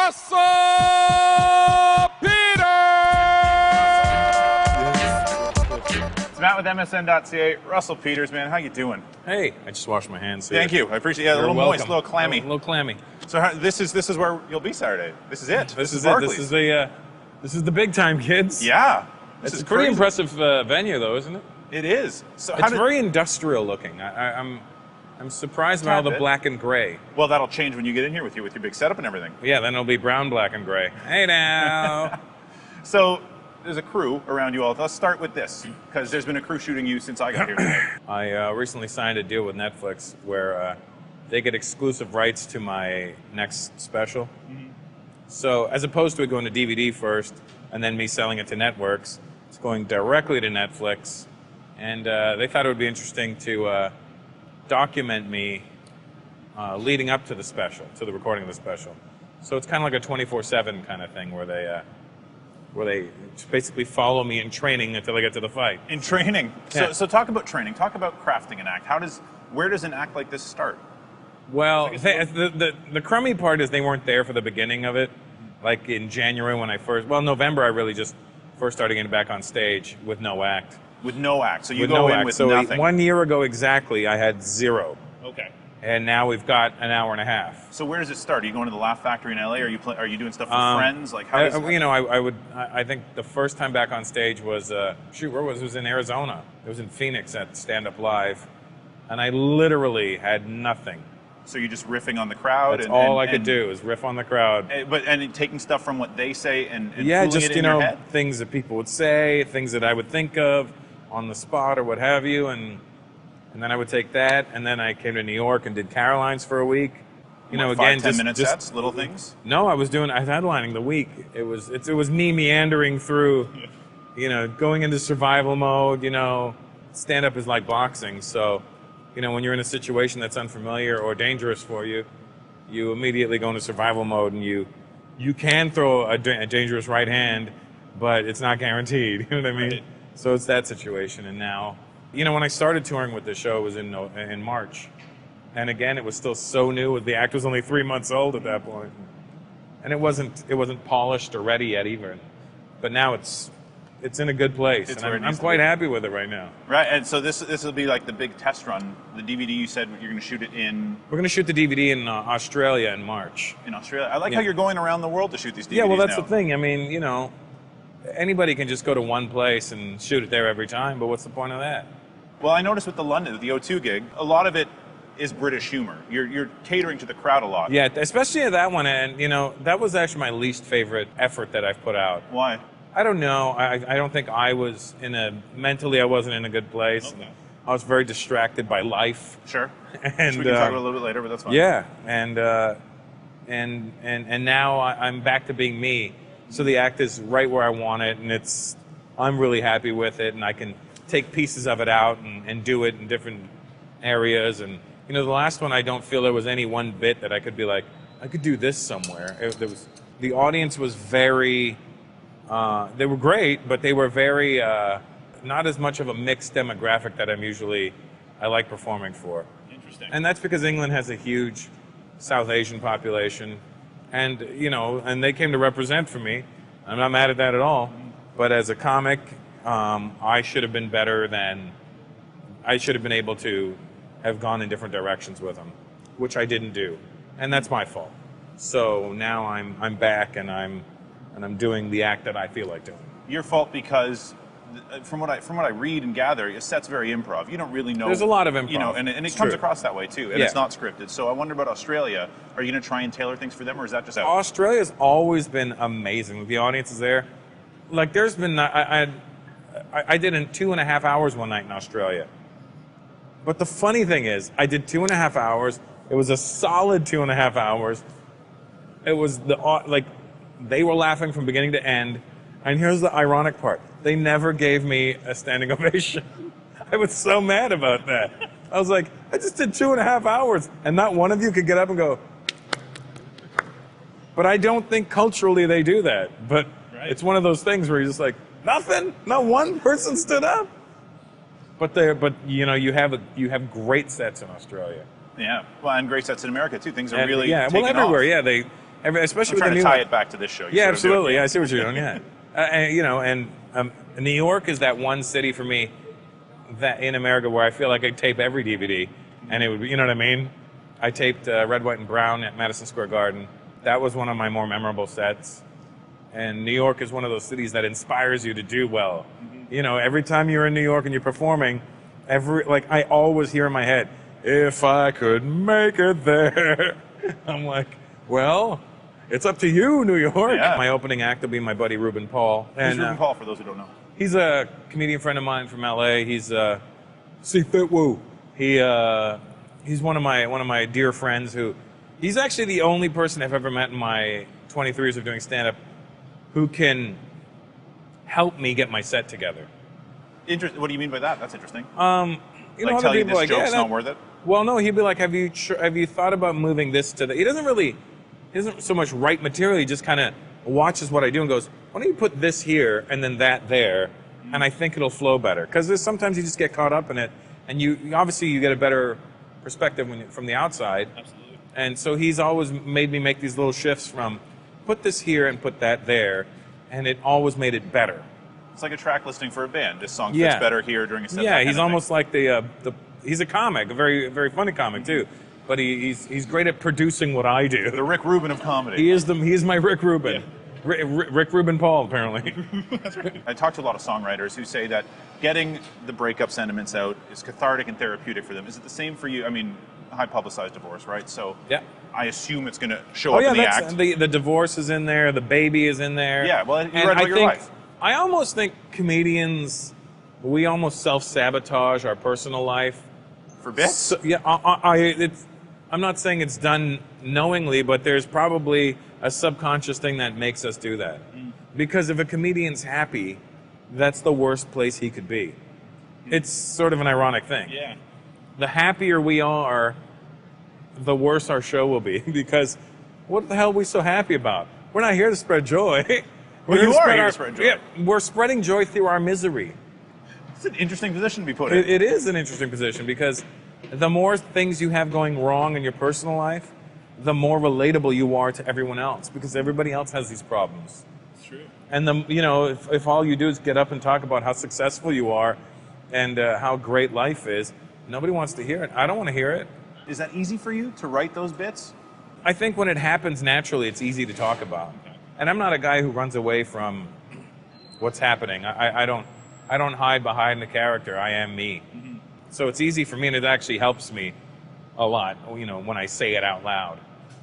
Russell Peters! It's Matt with MSN.ca. Russell Peters, man, how you doing? Hey, I just washed my hands. Thank you. I appreciate it. Yeah, a little moist, a little clammy. A little clammy. So this is where you'll be Saturday. This is it. This is it. Barclays. This is the big time, kids. Yeah. It's a pretty impressive venue, though, isn't it? It is. So it's very industrial looking. I'm surprised by all the black and gray. Well, that'll change when you get in here with your big setup and everything. Yeah, then it'll be brown, black, and gray. Hey now. So there's a crew around you all. Let's start with this, because there's been a crew shooting you since I got here today. I recently signed a deal with Netflix where they get exclusive rights to my next special. Mm-hmm. So as opposed to it going to DVD first and then me selling it to networks, it's going directly to Netflix. And they thought it would be interesting to document me leading up to the special, to the recording of the special. So it's kind of like a 24/7 kind of thing where they basically follow me in training until I get to the fight. In training. Yeah. So talk about training. Talk about crafting an act. Where does an act like this start? Well, the crummy part is they weren't there for the beginning of it. Like in January when November I really just first started getting back on stage with no act. With no act. So you go in with nothing. 1 year ago exactly, I had zero. Okay. And now we've got an hour and a half. So where does it start? Are you going to the Laugh Factory in LA? Are you doing stuff with friends? Like how does I think the first time back on stage was where was it? It was in Arizona. It was in Phoenix at Stand Up Live, and I literally had nothing. So you're just riffing on the crowd. That's all I could do is riff on the crowd. And taking stuff from what they say and yeah, just it in your head? Things that people would say, things that I would think of on the spot or what have you, and then I would take that, and then I came to New York and did Caroline's for a week. Again, 10 minute sets, little things. No, I was headlining the week. It was me meandering through, going into survival mode. Stand up is like boxing, so when you're in a situation that's unfamiliar or dangerous for you, you immediately go into survival mode, and you can throw a dangerous right hand, but it's not guaranteed. You know what I mean? Right. So it's that situation, and now. When I started touring with the show, it was in March. And again, it was still so new. The act was only 3 months old at that point. And it wasn't polished or ready yet even. But now it's in a good place. And I'm quite happy with it right now. Right, and so this will be like the big test run. The DVD, you said you're going to shoot it in... We're going to shoot the DVD in Australia in March. In Australia? I like how you're going around the world to shoot these DVDs. Yeah, well, that's the thing. I mean, anybody can just go to one place and shoot it there every time, but what's the point of that? Well, I noticed with the O2 gig, a lot of it is British humor. You're catering to the crowd a lot. Yeah, especially at that one, and that was actually my least favorite effort that I've put out. Why? I don't know. I don't think I was mentally I wasn't in a good place. Okay. I was very distracted by life. Sure. And we can talk about it a little bit later, but that's fine. Yeah, and now I'm back to being me. So the act is right where I want it, and I'm really happy with it, and I can take pieces of it out and do it in different areas. And the last one, I don't feel there was any one bit that I could be like, I could do this somewhere. The audience was very, they were great, but they were very, not as much of a mixed demographic that I like performing for. Interesting. And that's because England has a huge South Asian population, and and they came to represent for me. I'm not mad at that at all. But as a comic, I should have been better I should have been able to have gone in different directions with them, which I didn't do, and that's my fault. So now I'm back, and I'm doing the act that I feel like doing. Your fault because, from what I read and gather, your set's very improv. You don't really know. There's a lot of improv, and it comes across that way too, and it's not scripted. So I wonder about Australia. Are you going to try and tailor things for them, or is that just out? Australia's always been amazing. The audience is there. Like there's been I did in 2.5 hours one night in Australia. But the funny thing is, I did 2.5 hours. It was a solid 2.5 hours. It was they were laughing from beginning to end. And here's the ironic part. They never gave me a standing ovation. I was so mad about that. I was like, I just did 2.5 hours, and not one of you could get up and go. But I don't think culturally they do that. But it's one of those things where you're just like, nothing? Not one person stood up? But you have great sets in Australia. Yeah, well, and great sets in America too. Things are really everywhere. Yeah, especially I'm with trying the to new tie it back to this show. You Yeah, see what I'm doing? absolutely. Yeah, I see what you're doing. Yeah, and New York is that one city for me that in America where I feel like I tape every DVD, and it would be, you know what I mean? I taped Red, White, and Brown at Madison Square Garden. That was one of my more memorable sets. And New York is one of those cities that inspires you to do well. You know, every time you're in New York and you're performing, I always hear in my head, if I could make it there. I'm like, well, it's up to you, New York. Yeah. My opening act will be my buddy Ruben Paul. Who's Ruben Paul, for those who don't know? He's a comedian friend of mine from LA. He's C-Fit Woo. He's one of my dear friends who, he's actually the only person I've ever met in my 23 years of doing stand-up who can help me get my set together. What do you mean by that? That's interesting. You know, like other tell you people this like, joke's not worth it? Well, no, he'd be like, have you thought about moving this to the... He doesn't so much write material, he just kind of watches what I do and goes, why don't you put this here and then that there, and I think it'll flow better. Because sometimes you just get caught up in it, and you obviously you get a better perspective from the outside. Absolutely. And so he's always made me make these little shifts from put this here and put that there, and it always made it better. It's like a track listing for a band. This song fits better here during a set. Yeah, he's almost like he's a comic, a very, very funny comic too. But he's great at producing what I do. The Rick Rubin of comedy. He is my Rick Rubin. Yeah. Rick Rubin Paul, apparently. That's right. I talk to a lot of songwriters who say that getting the breakup sentiments out is cathartic and therapeutic for them. Is it the same for you? I mean, high publicized divorce, right? So yeah. I assume it's going to show up in the act. The divorce is in there. The baby is in there. Yeah, well, you write about your life. I almost think comedians, we almost self-sabotage our personal life. For bits? So, yeah, I'm not saying it's done knowingly, but there's probably a subconscious thing that makes us do that. Because if a comedian's happy, that's the worst place he could be. It's sort of an ironic thing. Yeah. The happier we are, the worse our show will be. Because what the hell are we so happy about? We're not here to spread joy. Well, you are here to spread joy. Yeah, we're spreading joy through our misery. It's an interesting position to be put in. It is an interesting position because the more things you have going wrong in your personal life, the more relatable you are to everyone else because everybody else has these problems. It's true. And if all you do is get up and talk about how successful you are and how great life is, nobody wants to hear it. I don't want to hear it. Is that easy for you to write those bits? I think when it happens naturally, it's easy to talk about. And I'm not a guy who runs away from what's happening. I don't hide behind the character. I am me. Mm-hmm. So it's easy for me, and it actually helps me a lot, when I say it out loud.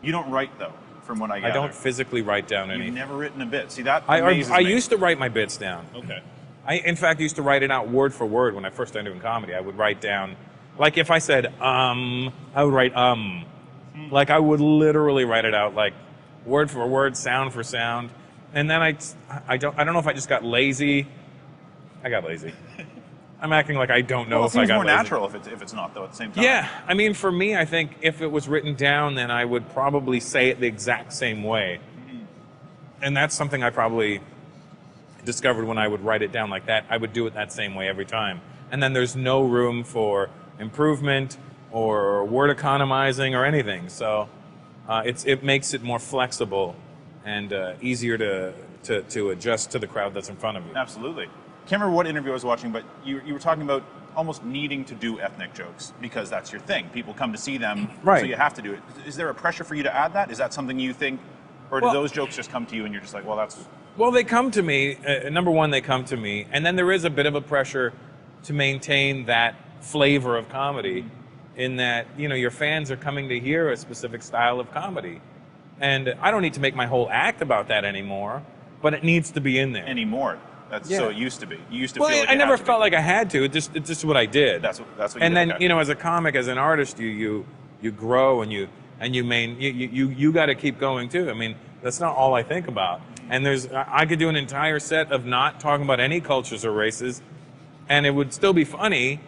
You don't write, though, from what I gather. I don't physically write down anything. You've never written a bit. See, that amazes me. I used to write my bits down. Okay. I, in fact, used to write it out word for word when I first started doing comedy. I would write down, like if I said, I would write, Like I would literally write it out, like word for word, sound for sound. And then I don't know if I just got lazy. I got lazy. I'm acting like I don't know if I got lazy. It seems more natural if it's not, though, at the same time. Yeah. I mean, for me, I think if it was written down, then I would probably say it the exact same way. Mm-hmm. And that's something I probably discovered when I would write it down like that. I would do it that same way every time. And then there's no room for improvement or word economizing or anything. So it makes it more flexible and easier to adjust to the crowd that's in front of you. Absolutely. Can't remember what interview I was watching, but you were talking about almost needing to do ethnic jokes because that's your thing. People come to see them, right. So you have to do it. Is there a pressure for you to add that? Is that something you think, or do those jokes just come to you and you're just like, well, that's... Well, they come to me. Number one, they come to me. And then there is a bit of a pressure to maintain that flavor of comedy in that, your fans are coming to hear a specific style of comedy. And I don't need to make my whole act about that anymore, but it needs to be in there. Anymore. So it used to be. You used to feel like I never felt like I had to. It's just what I did. That's what you and did. then, as a comic, as an artist, you grow and you got to keep going too. I mean, that's not all I think about. And I could do an entire set of not talking about any cultures or races, and it would still be funny,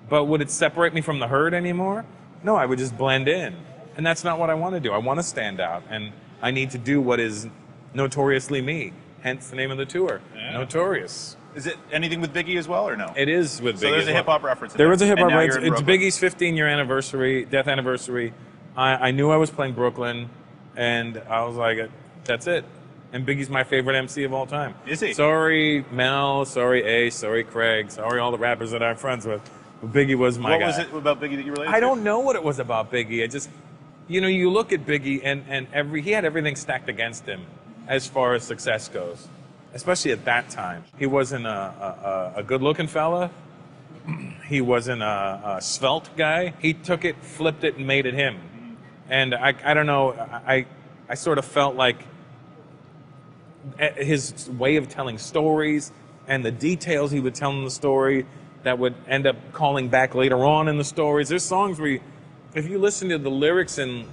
but would it separate me from the herd anymore? No, I would just blend in. And that's not what I want to do. I want to stand out, and I need to do what is notoriously me. Hence the name of the tour, Notorious. Is it anything with Biggie as well, or no? It is with Biggie. So there's a hip-hop reference. There is a hip-hop reference. It's Brooklyn. Biggie's 15-year anniversary, death anniversary. I knew I was playing Brooklyn, And I was like, that's it. And Biggie's my favorite MC of all time. Is he? Sorry, Mel. Sorry, Ace. Sorry, Craig. Sorry, all the rappers that I'm friends with. But Biggie was my guy. What was it about Biggie that you related to? I don't know what it was about Biggie. I just, you look at Biggie and he had everything stacked against him as far as success goes, especially at that time. He wasn't a good-looking fella. He wasn't a svelte guy. He took it, flipped it, and made it him. And I don't know, I sort of felt like his way of telling stories and the details he would tell in the story that would end up calling back later on in the stories. There's songs where if you listen to the lyrics in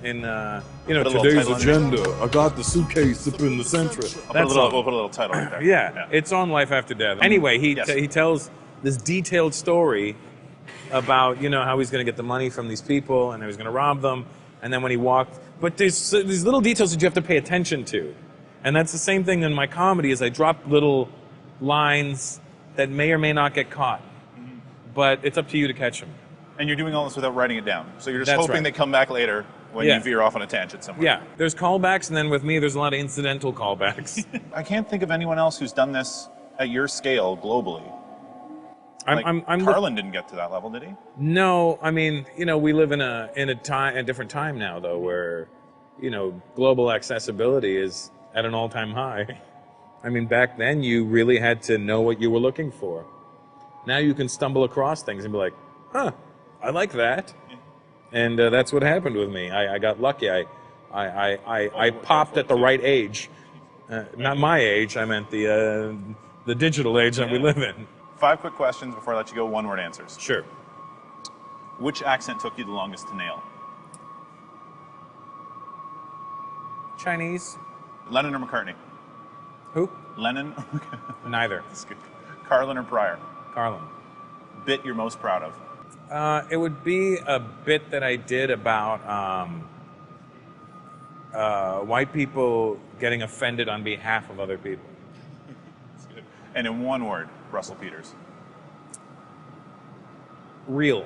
today's agenda, I got the suitcase up in the center. We'll put a little title right there. Yeah, it's on Life After Death. Anyway, he tells this detailed story about how he's going to get the money from these people and he was going to rob them, and then when he walked. But there's these little details that you have to pay attention to, and that's the same thing in my comedy. Is I drop little lines that may or may not get caught, but it's up to you to catch them. And you're doing all this without writing it down. So you're just That's hoping right. they come back later when you veer off on a tangent somewhere. Yeah, there's callbacks, and then with me, there's a lot of incidental callbacks. I can't think of anyone else who's done this at your scale globally. Carlin didn't get to that level, did he? No, I mean, we live in a different time now, though, where, global accessibility is at an all-time high. I mean, back then, you really had to know what you were looking for. Now you can stumble across things and be like, huh, I like that. And that's what happened with me. I got lucky. I popped at the right age. Not my age. I meant the digital age that we live in. 5 quick questions before I let you go. 1-word answers. Sure. Which accent took you the longest to nail? Chinese. Lennon or McCartney? Who? Lennon? Neither. That's good. Carlin or Pryor? Carlin. Bit you're most proud of? It would be a bit that I did about white people getting offended on behalf of other people. That's good. And in 1 word, Russell Peters. Real.